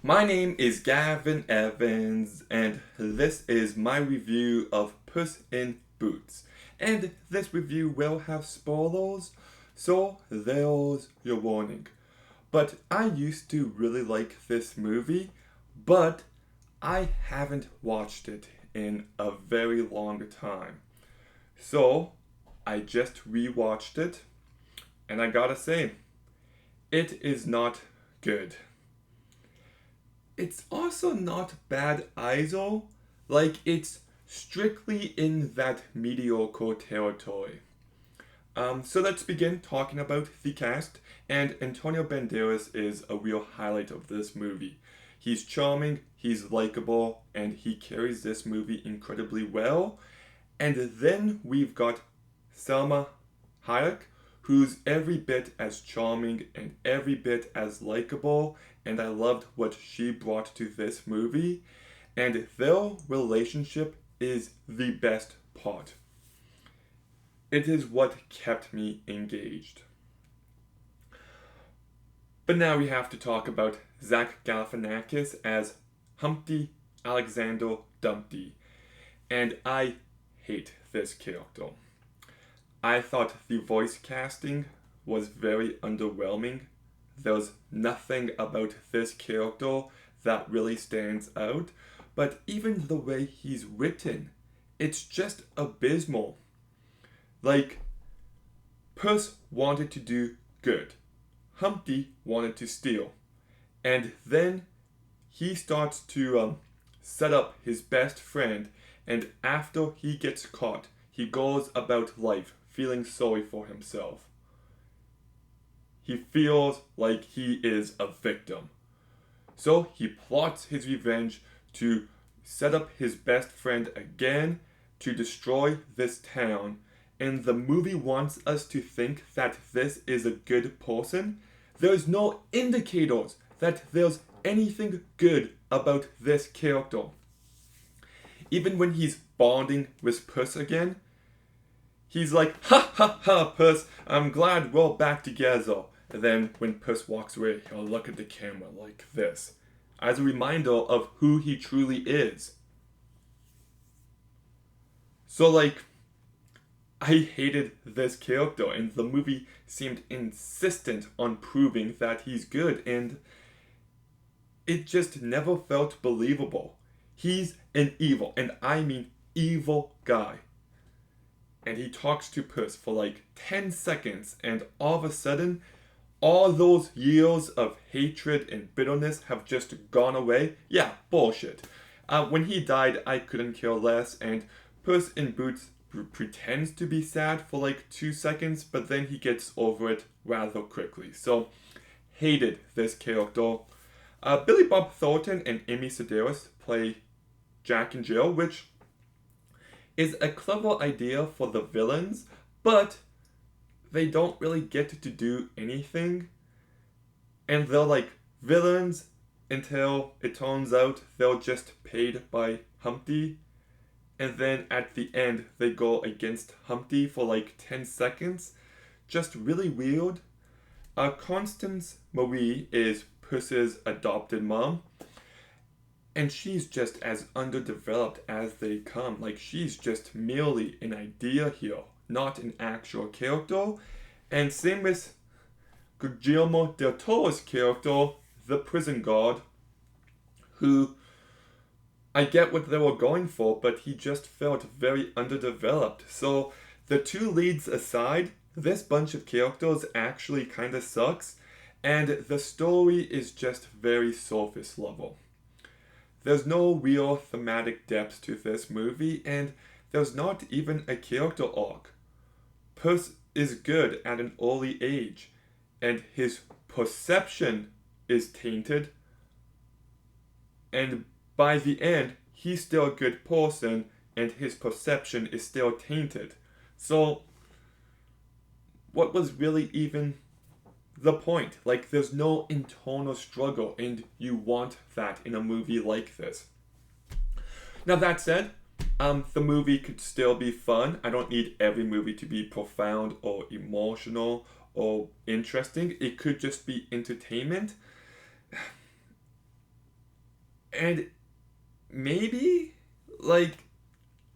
My name is Gavin Evans, and this is my review of Puss in Boots. And this review will have spoilers, so there's your warning. But I used to really like this movie, but I haven't watched it in a very long time. So I just rewatched it, and I gotta say, it is not good. It's also not bad either. Like, it's strictly in that mediocre territory. So let's begin talking about the cast. And Antonio Banderas is a real highlight of this movie. He's charming, he's likable, and he carries this movie incredibly well. And then we've got Selma Hayek, who's every bit as charming and every bit as likable, and I loved what she brought to this movie. And their relationship is the best part. It is what kept me engaged. But now we have to talk about Zach Galifianakis as Humpty Alexander Dumpty. And I hate this character. I thought the voice casting was very underwhelming. There's nothing about this character that really stands out, but even the way he's written, it's just abysmal. Like, Puss wanted to do good, Humpty wanted to steal, and then he starts to set up his best friend, and after he gets caught, he goes about life feeling sorry for himself. He feels like he is a victim. So he plots his revenge to set up his best friend again to destroy this town. And the movie wants us to think that this is a good person. There's no indicators that there's anything good about this character. Even when he's bonding with Puss again, he's like, ha ha ha, Puss, I'm glad we're back together. And then when Puss walks away, he'll look at the camera like this, as a reminder of who he truly is. So, like, I hated this character, and the movie seemed insistent on proving that he's good, and it just never felt believable. He's an evil, and I mean evil guy. And he talks to Puss for like 10 seconds, and all of a sudden, all those years of hatred and bitterness have just gone away. Yeah, bullshit. When he died, I couldn't care less, and Puss in Boots pretends to be sad for like 2 seconds, but then he gets over it rather quickly. So, hated this character. Billy Bob Thornton and Amy Sedaris play Jack and Jill, which is a clever idea for the villains, but they don't really get to do anything. And they're like villains until it turns out they're just paid by Humpty. And then at the end, they go against Humpty for like 10 seconds. Just really weird. Constance Marie is Puss's adopted mom. And she's just as underdeveloped as they come. Like, she's just merely an idea here, not an actual character. And same with Guillermo del Toro's character, the prison guard, who I get what they were going for, but he just felt very underdeveloped. So the two leads aside, this bunch of characters actually kind of sucks, and the story is just very surface level. There's no real thematic depth to this movie, and there's not even a character arc. Puss is good at an early age, and his perception is tainted, and by the end, he's still a good person, and his perception is still tainted. So, what was really even the point? Like, there's no internal struggle, and you want that in a movie like this. Now, that said, the movie could still be fun. I don't need every movie to be profound or emotional or interesting. It could just be entertainment. And maybe, like,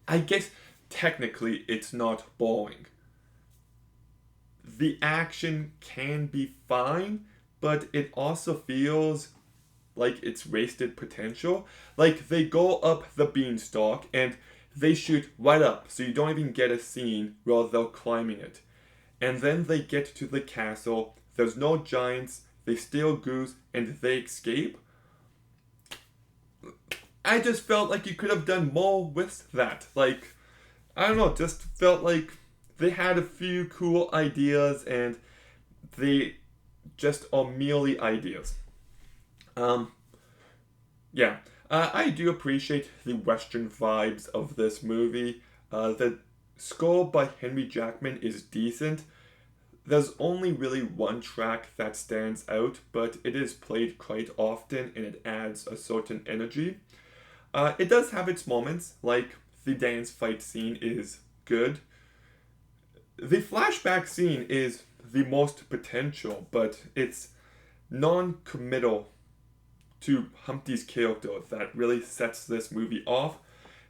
I guess technically it's not boring. The action can be fine, but it also feels like it's wasted potential. Like, they go up the beanstalk and they shoot right up, so you don't even get a scene while they're climbing it. And then they get to the castle, there's no giants, they steal goose, and they escape. I just felt like you could have done more with that. Like, I don't know, just felt like they had a few cool ideas and they just are merely ideas. Um, yeah, I do appreciate the Western vibes of this movie. The score by Henry Jackman is decent. There's only really one track that stands out, but it is played quite often and it adds a certain energy. It does have its moments, like the dance fight scene is good. The flashback scene is the most potential, but it's non committal to Humpty's character that really sets this movie off.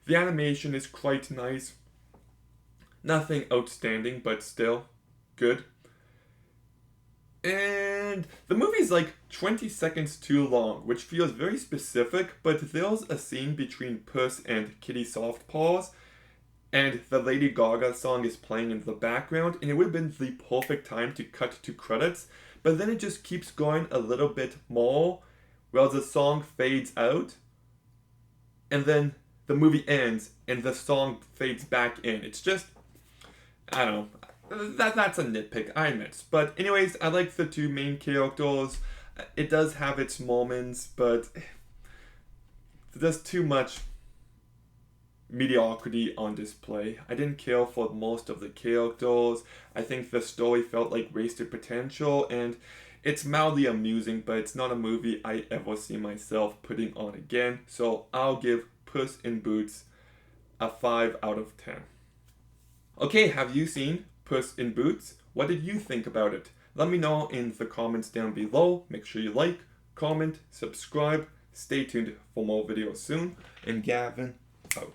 The animation is quite nice. Nothing outstanding, but still good. And the movie's like 20 seconds too long, which feels very specific, but there's a scene between Puss and Kitty Softpaws, and the Lady Gaga song is playing in the background, and it would have been the perfect time to cut to credits, but then it just keeps going a little bit more, while the song fades out, and then the movie ends, and the song fades back in. It's just, I don't know. That's a nitpick, I admit. But anyways, I like the two main characters. It does have its moments, but there's too much mediocrity on display. I didn't care for most of the characters. I think the story felt like wasted potential, and it's mildly amusing, but it's not a movie I ever see myself putting on again. So I'll give Puss in Boots a 5 out of 10. Okay, have you seen Puss in Boots? What did you think about it? Let me know in the comments down below. Make sure you like, comment, subscribe. Stay tuned for more videos soon. And Gavin, out.